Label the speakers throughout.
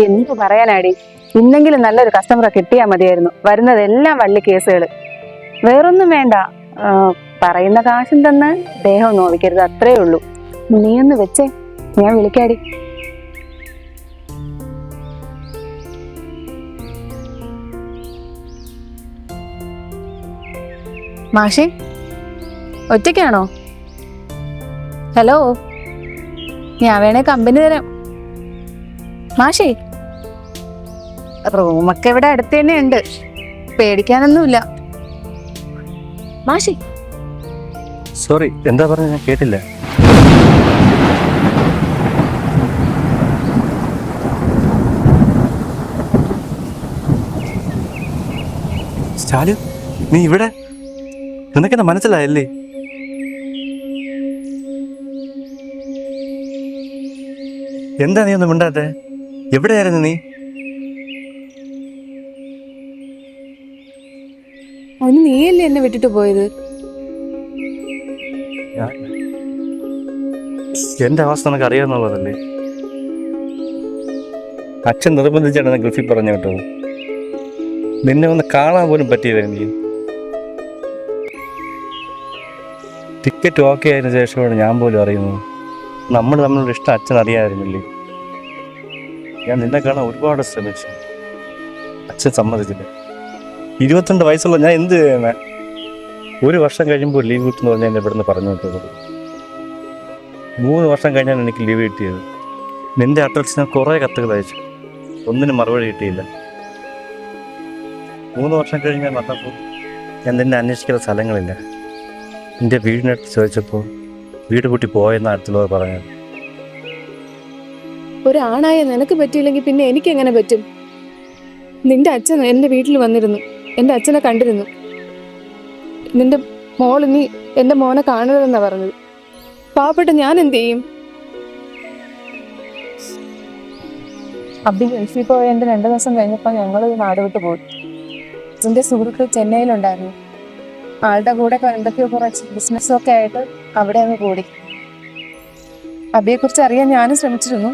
Speaker 1: എന്തു പറയാനാടി, ഇന്നെങ്കിലും നല്ലൊരു കസ്റ്റമറെ കിട്ടിയാൽ മതിയായിരുന്നു. വരുന്നതെല്ലാം വള്ളി കേസുകൾ. വേറൊന്നും വേണ്ട, ആ, പറയുന്ന കാശും തന്ന് ദേഹം നോവിക്കരുത്, അത്രേ ഉള്ളൂ. നീ ഒന്ന് വെച്ചേ, ഞാൻ വിളിക്കാടി. മാഷേ, ഒറ്റയ്ക്കാണോ? ഹലോ, ഞാൻ വേണേ കമ്പനി തരാം. മാഷേ, റൂമൊക്കെ ഇവിടെ അടുത്ത് തന്നെ ഉണ്ട്, പേടിക്കാനൊന്നുമില്ല. മാഷേ,
Speaker 2: സോറി, എന്താ പറഞ്ഞത്? ഞാൻ കേട്ടില്ല. സ്റ്റാലു, നീ ഇവിടെ? നിനക്കെന്നെ മനസ്സിലായല്ലേ? എന്താ നീ ഒന്നും മിണ്ടാത്തെ? എവിടെയായിരുന്നു നീ?
Speaker 1: അതിന് നീയല്ലേ എന്നെ വിട്ടിട്ട് പോയത്?
Speaker 2: എന്റെ അവസ്ഥ നിനക്ക് അറിയാവുന്നതല്ലേ. അച്ഛൻ നിർബന്ധിച്ചാണ് ഗൾഫിൽ പറഞ്ഞു കേട്ടത്. നിന്നെ ഒന്ന് കാണാൻ പോലും പറ്റിയില്ല എനിക്ക്. ടിക്കറ്റ് ഓക്കെ ആയതിനു ശേഷമാണ് ഞാൻ പോലും അറിയുന്നത്. നമ്മൾ തമ്മിലുള്ള ഇഷ്ടം അച്ഛൻ അറിയാമായിരുന്നില്ലേ. ഞാൻ നിന്നെ കാണാൻ ഒരുപാട് ശ്രമിച്ചു, അച്ഛൻ സമ്മതിച്ചില്ല. 22 വയസ്സുള്ള ഞാൻ എന്ത് ചെയ്യാനാ? 1 വർഷം കഴിയുമ്പോൾ ലീവ് കിട്ടുമെന്ന് പറഞ്ഞാൽ എന്നെ ഇവിടുന്ന് പറഞ്ഞു വിട്ടത്. 3 വർഷം കഴിഞ്ഞാണ് എനിക്ക് ലീവ് കിട്ടിയത്. നിന്റെ അഡ്രസ്സിൽ ഞാൻ കുറേ കത്തുകൾ അയച്ചു, ഒന്നിനും മറുപടി കിട്ടിയില്ല. 3 വർഷം കഴിഞ്ഞ് ഞാൻ വന്നപ്പോൾ ഞാൻ നിന്നെ അന്വേഷിക്കുന്ന സ്ഥലങ്ങളില്ല. എൻ്റെ വീടിനടുത്ത് ചോദിച്ചപ്പോൾ വീട് പൂട്ടി പോയെന്ന് അടുത്തുള്ളവർ പറഞ്ഞത്.
Speaker 1: ഒരാണായ നിനക്ക് പറ്റിയില്ലെങ്കിൽ പിന്നെ എനിക്ക് എങ്ങനെ പറ്റും? നിന്റെ അച്ഛൻ എന്റെ വീട്ടിൽ വന്നിരുന്നു, എന്റെ അച്ഛനെ കണ്ടിരുന്നു. നിന്റെ മോൾ ഇനി എന്റെ മോനെ കാണരുതെന്നാ പറഞ്ഞത്. പാവപ്പെട്ട ഞാൻ എന്ത് ചെയ്യും? അബി ഗൾഫിൽ പോയതിന്റെ 2 ദിവസം കഴിഞ്ഞപ്പോൾ ഞങ്ങൾ നാട് വിട്ട് പോയി. എന്റെ സുഹൃത്ത് ചെന്നൈയിലുണ്ടായിരുന്നു. ആളുടെ കൂടെ എന്തൊക്കെയോ കുറച്ച് ബിസിനസ്സൊക്കെ ആയിട്ട് അവിടെ അങ്ങ് കൂടി. അബിയെ കുറിച്ച് അറിയാൻ ഞാനും ശ്രമിച്ചിരുന്നു.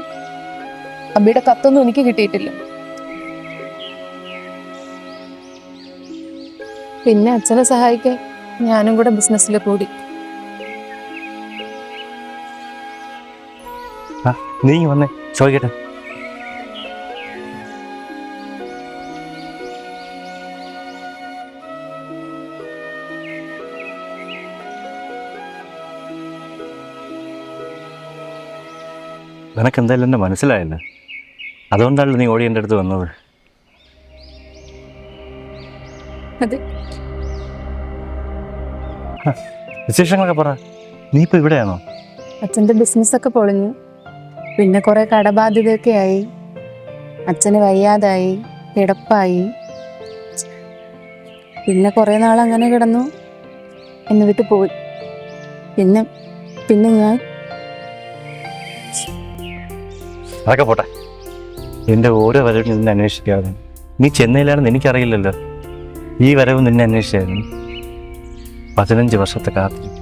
Speaker 1: അബിയുടെ കത്തൊന്നും എനിക്ക് കിട്ടിയിട്ടില്ല. പിന്നെ അച്ഛനെ സഹായിക്കാൻ ഞാനും കൂടെ ബിസിനസ്സിൽ കൂടി.
Speaker 2: നീ വന്നേ, ചോദിക്കട്ടെ. നിനക്ക് എന്തായാലും എന്നെ മനസ്സിലായല്ലോ, അതുകൊണ്ടാണല്ലോ നീ ഓടി എൻ്റെ അടുത്ത് വന്നത്.
Speaker 1: അതെ,
Speaker 2: വിശേഷങ്ങളൊക്കെ പറ. നീ ഇപ്പൊ ഇവിടെയാണോ?
Speaker 1: അച്ഛൻ്റെ ബിസിനസ്സൊക്കെ പൊളിഞ്ഞു. പിന്നെ കുറെ കടബാധ്യതയൊക്കെ ആയി. അച്ഛന് വയ്യാതായി, കിടപ്പായി. പിന്നെ കുറെ നാൾ അങ്ങനെ കിടന്നു, എന്നെ വിട്ട് പോയി. പിന്നെ പിന്നെ ഞാൻ
Speaker 2: അതൊക്കെ പോട്ടെ. എൻ്റെ ഓരോ വരവും നിന്നെ അന്വേഷിക്കാതെ. നീ ചെന്നൈയിലാണെന്ന് എനിക്കറിയില്ലല്ലോ. ഈ വരവും നിന്നെ അന്വേഷിച്ചായിരുന്നു. 15 വർഷത്തെ കാത്തിരിപ്പ്.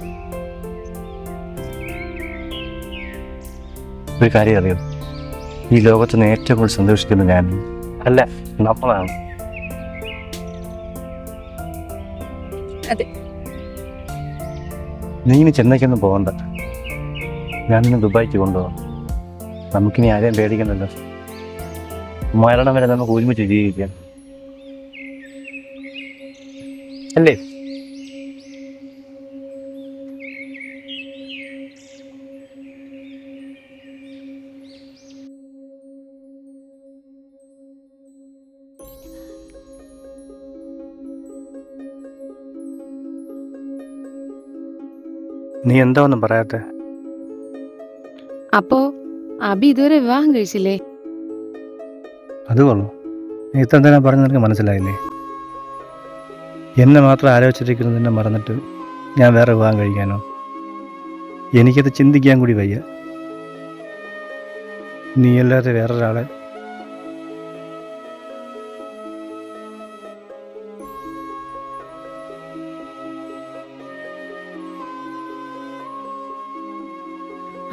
Speaker 2: ഒരു കാര്യം അറിയാം, ഈ ലോകത്ത് നിന്ന് ഏറ്റവും കൂടുതൽ സന്തോഷിക്കുന്നത് ഞാൻ അല്ല, നമ്മളാണ്.
Speaker 1: അതെ,
Speaker 2: നീ ഇനി ചെന്നൈക്കൊന്നും പോകണ്ട. ഞാനിന്ന് ദുബായിക്ക് കൊണ്ടുപോകാം. നമുക്കിനി ആരെയും പേടിക്കണ്ടല്ലോ. മരണം വരെ നമുക്ക് ഒരുമിച്ച് ജീവിക്കാം, അല്ലേ? നീ എന്താ ഒന്നും പറയാത്തെ?
Speaker 1: അപ്പോ അബി ഇതുവരെ വിവാഹം കഴിച്ചില്ലേ?
Speaker 2: അത് കൊള്ളു. നീ ഇത്ര എന്തിനാ പറഞ്ഞ് നിനക്ക് മനസ്സിലായില്ലേ? എന്നെ മാത്രം ആലോചിച്ചിരിക്കുന്നതിനെ മറന്നിട്ട് ഞാൻ വേറെ വിവാഹം കഴിക്കാനോ? എനിക്കത് ചിന്തിക്കാൻ കൂടി വയ്യ. നീയല്ലാതെ വേറൊരാളെ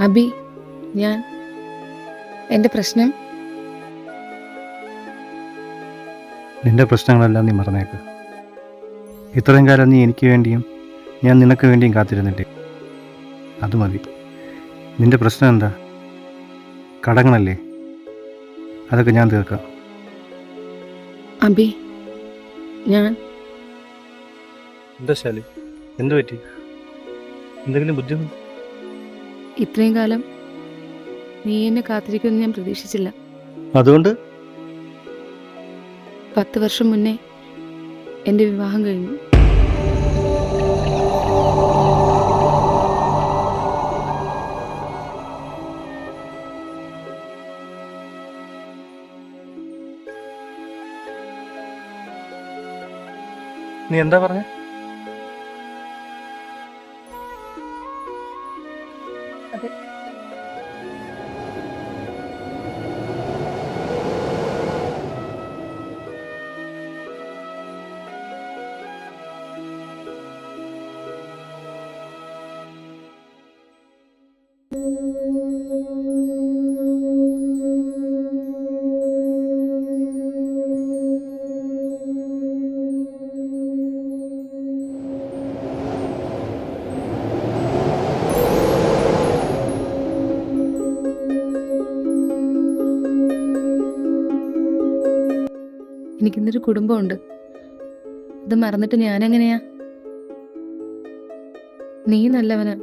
Speaker 1: അബി, എൻ്റെ പ്രശ്നം
Speaker 2: നിന്റെ പ്രശ്നങ്ങളെല്ലാം നീ മറന്നേക്ക്. ഇത്രയും കാലം നീ എനിക്ക് വേണ്ടിയും ഞാൻ നിനക്ക് വേണ്ടിയും കാത്തിരുന്നില്ലേ? അത് മതി. നിന്റെ പ്രശ്നം എന്താ? കടങ്ങളല്ലേ? അതൊക്കെ ഞാൻ തീർക്കാം.
Speaker 1: അബി, ഞാൻ
Speaker 2: എന്താ ശാലി, എന്ത് പറ്റി? എന്തെങ്കിലും ബുദ്ധിമുട്ട്?
Speaker 1: ഇത്രയും കാലം നീ എന്നെ കാത്തിരിക്കുമെന്ന് ഞാൻ പ്രതീക്ഷിച്ചില്ല.
Speaker 2: അതുകൊണ്ട്
Speaker 1: 10 വർഷം മുന്നേ എൻ്റെ വിവാഹം കഴിഞ്ഞു.
Speaker 2: നീ എന്താ പറഞ്ഞ?
Speaker 1: അതെ, എനിക്കിന്നൊരു കുടുംബമുണ്ട്. ഇത് മറന്നിട്ട് ഞാനെങ്ങനെയാ? നീ നല്ലവനാ.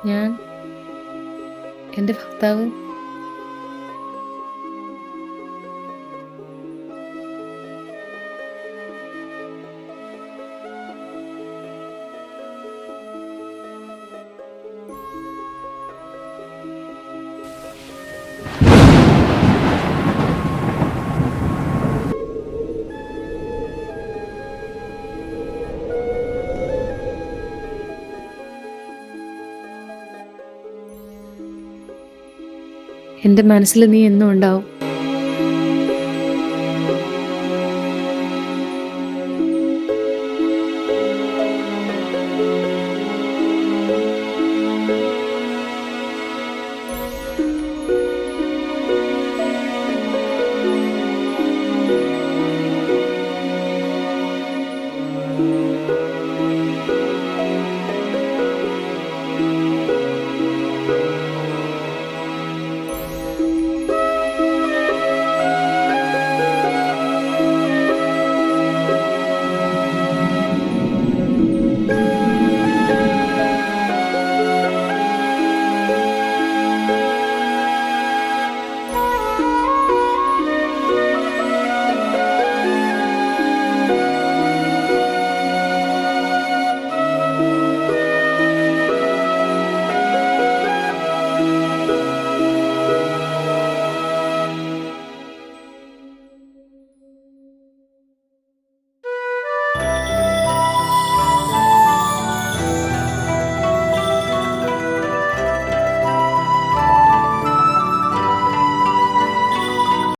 Speaker 1: ഞാൻ എൻ്റെ ഭർത്താവ് എൻ്റെ മനസ്സിൽ നീ എന്നും ഉണ്ടാവും.